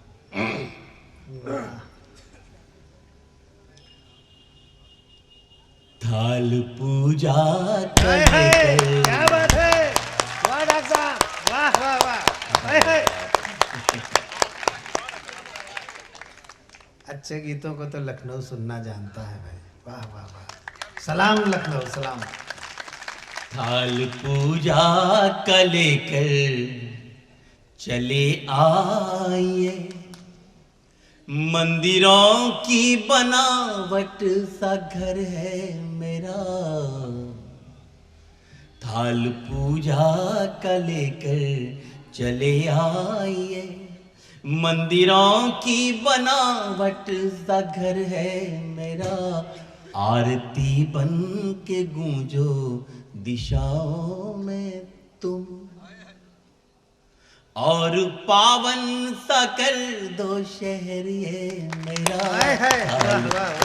थाल पूजा क्या बात है, वाह डॉक्टर साहब, वाह वाह वाह। अच्छे गीतों को तो लखनऊ सुनना जानता है भाई, वाह वाह वाह। सलाम लखनऊ, सलाम। थाल पूजा का लेकर चले आइए, मंदिरों की बनावट सा घर है मेरा। थाल पूजा का लेकर चले आइए, मंदिरों की बनावट सा घर है मेरा। आरती बन के गूंजो दिशाओं में तुम, और पावन सा कर दो शहर ये मेरा।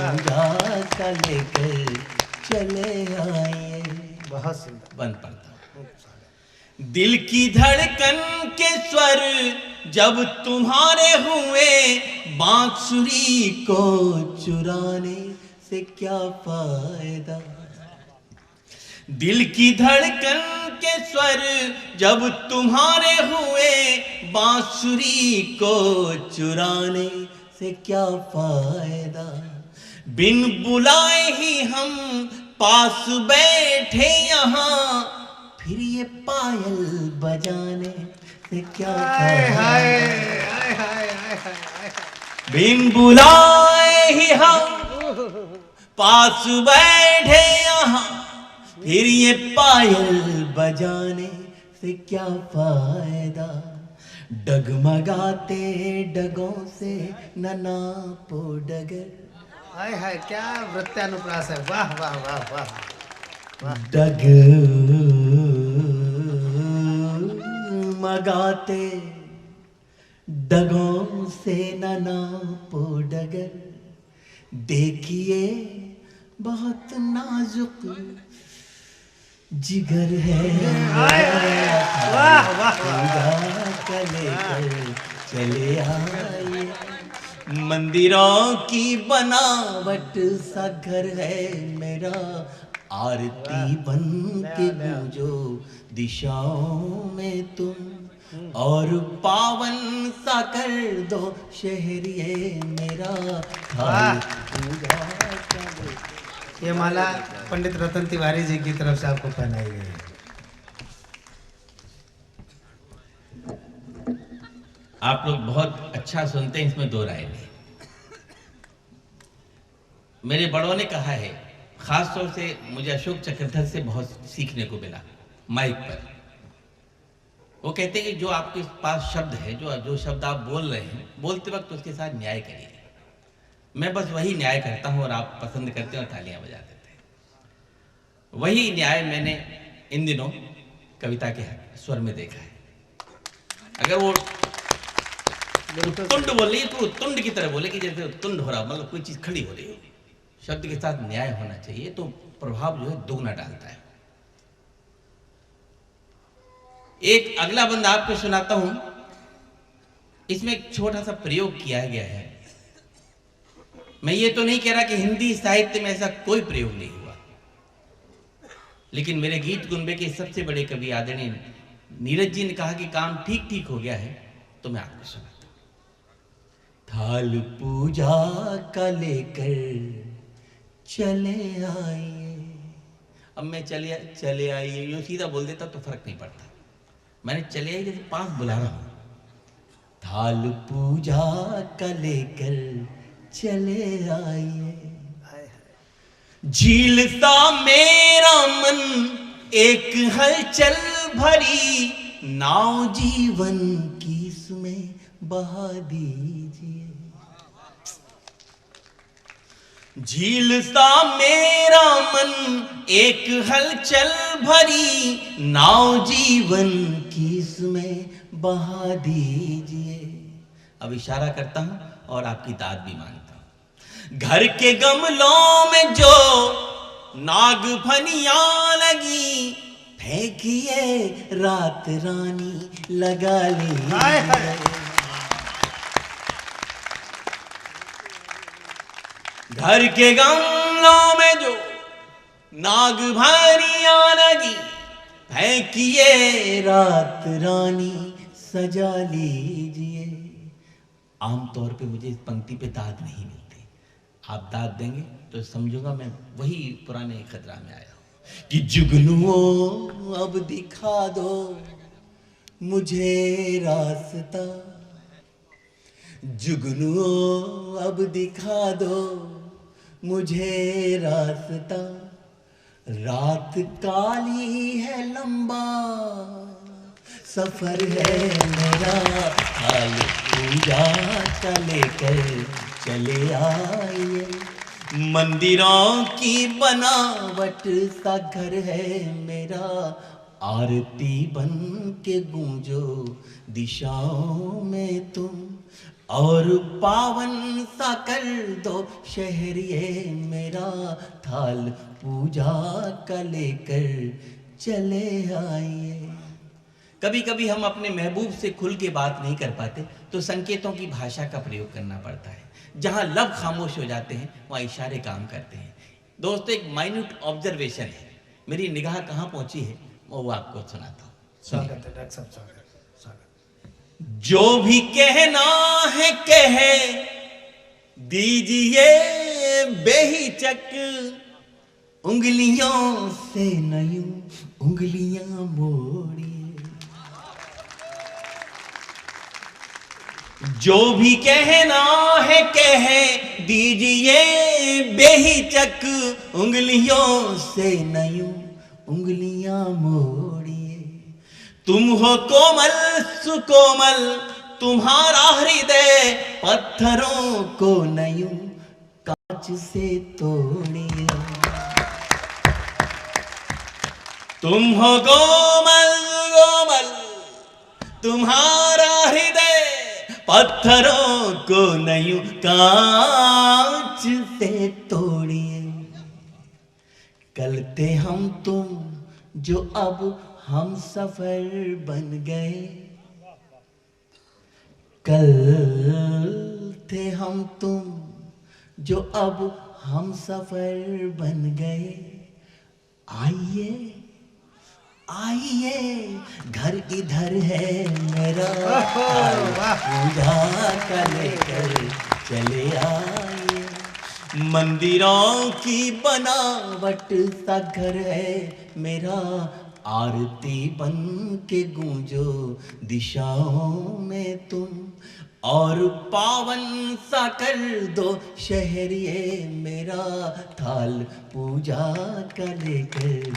पूजा का लेकर चले आए। बहुत सुंदर। बंद पड़ता दिल की धड़कन के स्वर जब तुम्हारे हुए, बांसुरी को चुराने से क्या फायदा। दिल की धड़कन के स्वर जब तुम्हारे हुए, बांसुरी को चुराने से क्या फायदा। बिन बुलाए ही हम पास बैठे यहाँ, फिर ये पायल बजाने से क्या बिन बुलाए ही हम पास बैठे यहाँ, फिर ये पायल बजाने से क्या फायदा, डगमगाते डगों से न नापो डगर। हाय हाय, क्या वृत्यानुप्रास है, वाह वाह वाह वाह वाह। डगमगाते डगों से न नापो डगर, देखिए बहुत नाजुक जिगर है, वाह वाह चले आए, मंदिरों की बनावट सा घर है मेरा, आरती बन के गूंजो दिशाओं में तुम, और पावन सा कर दो शहर ये मेरा, पूजा करे। ये माला पंडित रतन तिवारी जी की तरफ से आपको पहनाई गई है। आप लोग बहुत अच्छा सुनते हैं, इसमें दो राय नहीं। मेरे बड़ों ने कहा है, खास तौर से मुझे अशोक चक्रधर से बहुत सीखने को मिला माइक पर। वो कहते हैं कि जो आपके पास शब्द है, जो शब्द आप बोल रहे हैं, बोलते वक्त उसके साथ न्याय करिए। मैं बस वही न्याय करता हूं और आप पसंद करते हैं और तालियां बजा देते हैं। वही न्याय मैंने इन दिनों कविता के स्वर में देखा है। अगर वो तुंड बोल रही है तो तुंड की तरह बोले कि जैसे तुंड हो रहा, मतलब कोई चीज खड़ी हो रही हो। शब्द के साथ न्याय होना चाहिए, तो प्रभाव जो है दुगना डालता है। एक अगला बंदा आपको सुनाता हूं, इसमें एक छोटा सा प्रयोग किया गया है। मैं ये तो नहीं कह रहा कि हिंदी साहित्य में ऐसा कोई प्रयोग नहीं हुआ, लेकिन मेरे गीत गुनबे के सबसे बड़े कवि आदरणीय नीरज जी ने कहा कि काम ठीक ठीक हो गया है, तो मैं आपको सुनाता हूं। थाल पूजा का लेकर चले आइए। अब मैं चले आइए यूं सीधा बोल देता तो फर्क नहीं पड़ता। मैंने चले आइए जैसे पास बुला रहा हूं। थाल पूजा का लेकर चले आइए, झील सा मेरा मन एक हलचल भरी, नाव जीवन की इसमें बहा दीजिए। झील सा मेरा मन एक हलचल भरी, नाव जीवन की इसमें बहा दीजिए। अब इशारा करता हूं और आपकी दाद भी मांगता हूं। घर के गमलों में जो नाग फनियां लगी, फेंकिए रात रानी लगा ली। घर के गमलों में जो नाग फनियां लगी, फेंकिए रात रानी सजा लीजिए। आमतौर पे मुझे इस पंक्ति पे दाद नहीं मिलती, आप दाद देंगे तो समझूंगा मैं वही पुराने खतरा में आया हूं कि जुगनुओं अब दिखा दो मुझे रास्ता, जुगनुओं अब दिखा दो मुझे रास्ता। रात काली है लंबा सफर है मेरा, हाल पूजा का लेकर चले आइए। मंदिरों की बनावट सा घर है मेरा, आरती बन के गूंजो दिशाओं में तुम, और पावन सा कर दो शहर ये मेरा। थाल पूजा का लेकर चले आइए। कभी कभी हम अपने महबूब से खुल के बात नहीं कर पाते, तो संकेतों की भाषा का प्रयोग करना पड़ता है। जहां लब खामोश हो जाते हैं वहां इशारे काम करते हैं। दोस्तों, एक माइन्यूट ऑब्जर्वेशन है, मेरी निगाह कहां पहुंची है वो आपको सुनाता हूं। स्वागत है डॉक्टर साहब, स्वागत। जो भी कहना है कह दीजिए बेहिचक उंगलियों से न यूं उंगलियां मोड़िए। जो भी कहना है कह दीजिए बेहिचक उंगलियों से न यूं उंगलियां मोड़िए। तुम हो कोमल सुकोमल तुम्हारा हृदय पत्थरों को न यूं कांच से तोड़िए। तुम हो कोमल कोमल तुम्हारा हृदय पत्थरों को न यूं कांच से तोड़िए। कल थे हम तुम जो अब हम सफर बन गए। कल थे हम तुम जो अब हम सफर बन गए। आइए आइए घर इधर है मेरा पूजा का लेकर चले आइए। मंदिरों की बनावट सा घर है मेरा आरती बन के गूंजो दिशाओं में तुम। और पावन सा कर दो शहर ये मेरा थाल पूजा का लेकर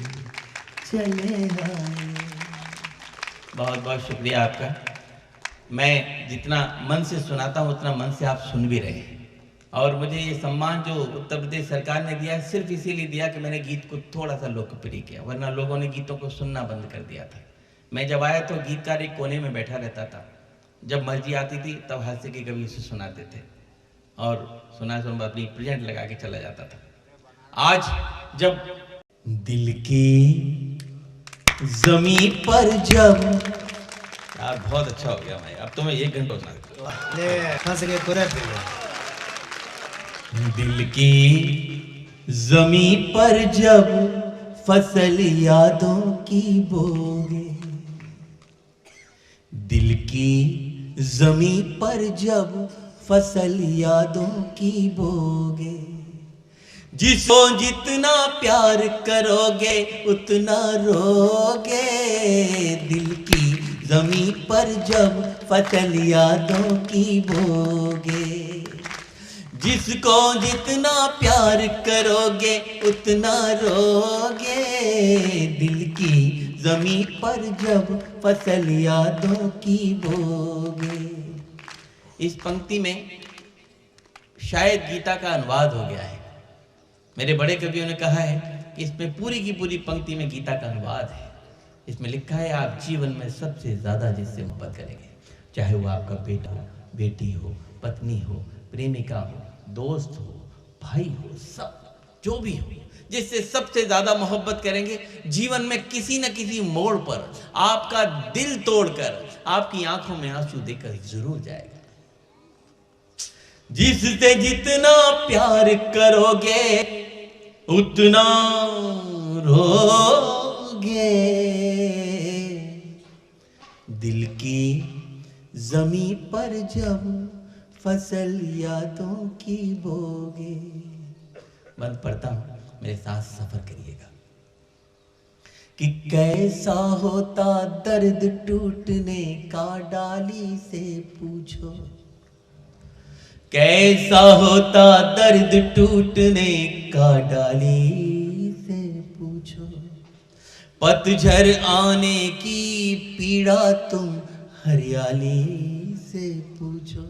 चले आए। बहुत बहुत शुक्रिया आपका। मैं जितना मन से सुनाता हूँ उतना मन से आप सुन भी रहे हैं। और मुझे ये सम्मान जो उत्तर प्रदेश सरकार ने दिया है सिर्फ इसीलिए दिया कि मैंने गीत को थोड़ा सा लोकप्रिय किया, वरना लोगों ने गीतों को सुनना बंद कर दिया था। मैं जब आया तो गीतकार एक कोने में बैठा रहता था, जब मर्जी आती थी तब हास्य की कवि उसे सुनाते थे और सुना अपनी प्रेजेंट लगा के चला जाता था। आज जब दिल की जमी पर जब यार बहुत अच्छा हो गया मैं, अब तो मैं 1 घंटा सुना दिल की जमी पर जब फसल यादों की बोगे। दिल की जमी पर जब फसल यादों की बोगे। जिसको जितना प्यार करोगे उतना रोगे। दिल की जमी पर जब फसल यादों की बोगे। जिसको जितना प्यार करोगे उतना रोगे। दिल की जमी पर जब फसल यादों की बोगे। इस पंक्ति में शायद गीता का अनुवाद हो गया है। मेरे बड़े कवियों ने कहा है कि इसमें पूरी की पूरी पंक्ति में गीता का अनुवाद है। इसमें लिखा है आप जीवन में सबसे ज्यादा जिससे मोहब्बत करेंगे, चाहे वो आपका बेटा हो, बेटी हो, पत्नी हो, प्रेमिका हो, दोस्त हो, भाई हो, सब जो भी हो, जिससे सबसे ज्यादा मोहब्बत करेंगे, जीवन में किसी न किसी मोड़ पर आपका दिल तोड़कर आपकी आंखों में आंसू देकर जरूर जाएगा। जिससे जितना प्यार करोगे उतना रोगे। दिल की जमी पर जब फसल यादों की बोगे। बंद पढ़ता हूं, मेरे साथ सफर करिएगा। कि कैसा होता दर्द टूटने का डाली से पूछो। कैसा होता दर्द टूटने का डाली से पूछो। पतझड़ आने की पीड़ा तुम हरियाली से पूछो।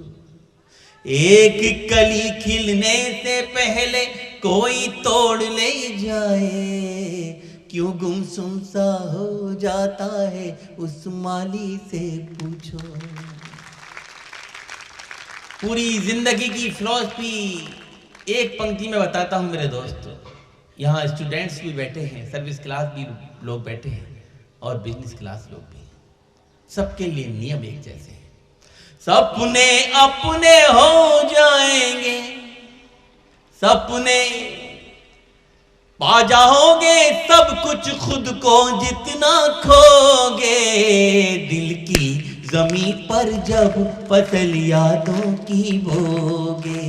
एक कली खिलने से पहले कोई तोड़ ले जाए। क्यों गुमसुम सा हो जाता है उस माली से पूछो। पूरी जिंदगी की फिलॉसफी एक पंक्ति में बताता हूं मेरे दोस्तों। यहाँ स्टूडेंट्स भी बैठे हैं, सर्विस क्लास भी लोग बैठे हैं और बिजनेस क्लास लोग भी। सबके लिए नियम एक जैसे हैं। सपने अपने हो जाएंगे, सपने पा जाओगे सब कुछ खुद को जितना खोगे। दिल की जमी पर जब फसल यादों की बोगे।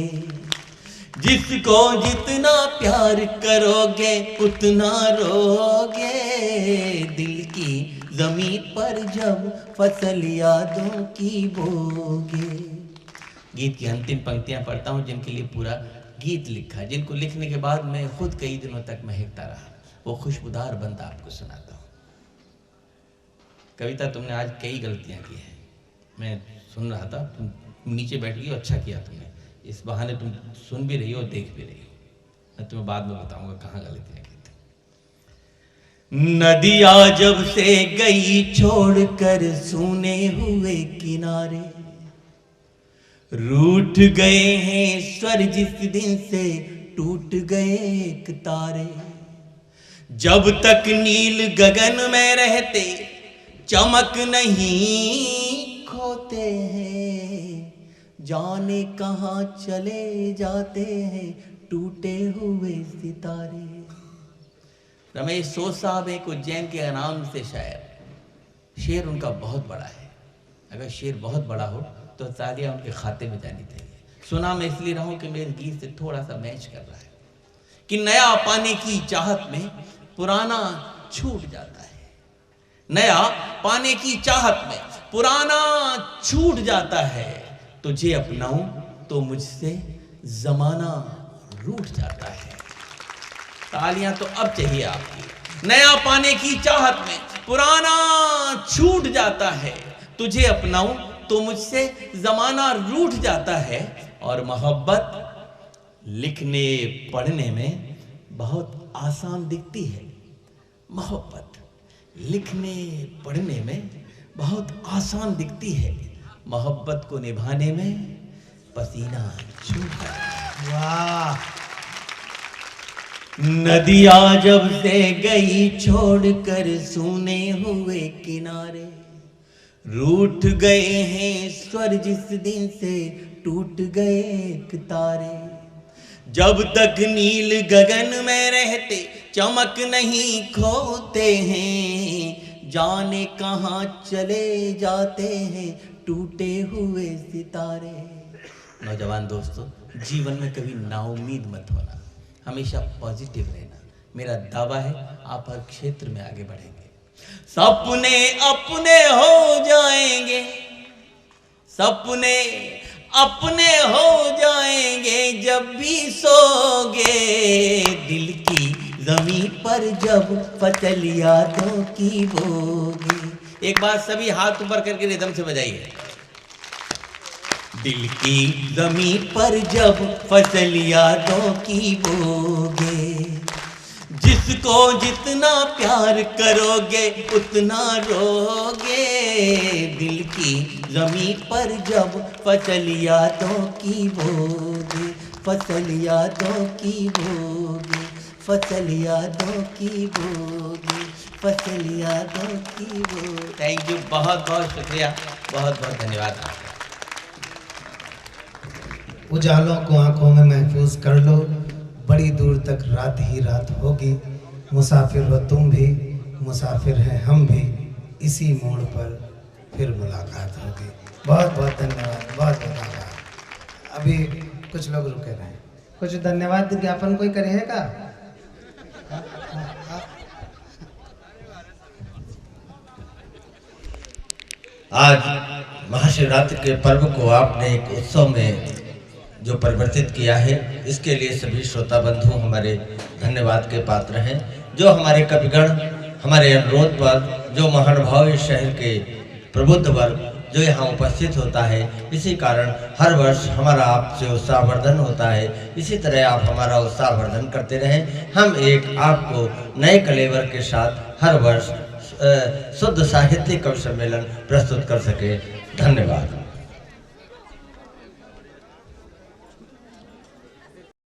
जिसको जितना प्यार करोगे उतना रोगे, दिल की जमीन पर जब फसल यादों की बोगे। गीत की अंतिम पंक्तियां पढ़ता हूं जिनके लिए पूरा गीत लिखा, जिनको लिखने के बाद मैं खुद कई दिनों तक महकता रहा, वो खुशबूदार बंदा आपको सुनाता हूं। कविता, तुमने आज कई गलतियां की हैं, मैं सुन रहा था, तुम नीचे बैठ गई, अच्छा किया तुमने, इस बहाने तुम सुन भी रही हो, देख भी रही हो। मैं तुम्हें बाद में बताऊंगा कहाँ गलतियां की थी। नदिया जब से गई छोड़कर सूने हुए किनारे, रूठ गए हैं स्वर जिस दिन से टूट गए एक तारे। जब तक नील गगन में रहते चमक नहीं खोते हैं, जाने कहाँ चले जाते हैं टूटे हुए सितारे। रमेश सोच साहब एक उज्जैन के नाम से शायर, शेर उनका बहुत बड़ा है। अगर शेर बहुत बड़ा हो तो तालियां उनके खाते में जानी चाहिए। सुना मैं इसलिए रहा हूं कि मेरे गीत से थोड़ा सा मैच कर रहा है कि नया पाने की चाहत में पुराना छूट जाता है। नया पाने की चाहत में पुराना छूट जाता है, तुझे अपनाऊं तो मुझसे जमाना रूठ जाता है। तालियां तो अब चाहिए आपकी। नया पाने की चाहत में पुराना छूट जाता है, तुझे अपनाऊं तो मुझसे जमाना रूठ जाता है। और मोहब्बत लिखने पढ़ने में बहुत आसान दिखती है, मोहब्बत लिखने पढ़ने में बहुत आसान दिखती है, मोहब्बत को निभाने में पसीना छूटता है। वाह। नदिया जब से गई छोड़कर सूने हुए किनारे, रूठ गए हैं स्वर जिस दिन से टूट गए एक तारे। जब तक नील गगन में रहते चमक नहीं खोते हैं, जाने कहाँ चले जाते हैं टूटे हुए सितारे। नौजवान दोस्तों, जीवन में कभी नाउम्मीद मत होना, हमेशा पॉजिटिव रहना। मेरा दावा है आप हर क्षेत्र में आगे बढ़ेंगे। सपने अपने हो जाएंगे, सपने अपने हो जाएंगे जब भी सोगे, दिल की जमीन पर जब फसल यादों की बोगी। एक बार सभी हाथ ऊपर करके रिदम से बजाइए। दिल की जमीन पर जब फसल यादों की बोगे, जिसको जितना प्यार करोगे उतना रोगे, दिल की जमीन पर जब फसल यादों की बोगे, फसल यादों की बोगे, फसल यादों की बोगे, फसल यादों की बोगे। थैंक यू, बहुत बहुत शुक्रिया, बहुत बहुत धन्यवाद आपका। उजालों को आंखों में महफूज कर लो, बड़ी दूर तक रात ही रात होगी। मुसाफिर हो तुम भी, मुसाफिर हैं हम भी, इसी मोड़ पर फिर मुलाकात होगी। बहुत बहुत धन्यवाद, बहुत बहुत आभार। अभी कुछ लोग रुके रहे, कुछ धन्यवाद ज्ञापन कोई करेगा? आज महाशिवरात्रि के पर्व को आपने एक उत्सव में जो परिवर्तित किया है, इसके लिए सभी श्रोता बंधु हमारे धन्यवाद के पात्र हैं। जो हमारे कविगण हमारे अनुरोध पर, जो महानुभाव इस शहर के प्रबुद्ध वर्ग जो यहाँ उपस्थित होता है, इसी कारण हर वर्ष हमारा आपसे उत्साहवर्धन होता है। इसी तरह आप हमारा उत्साहवर्धन करते रहें। हम एक आपको नए कलेवर के साथ हर वर्ष शुद्ध साहित्यिक कवि सम्मेलन प्रस्तुत कर सके। धन्यवाद।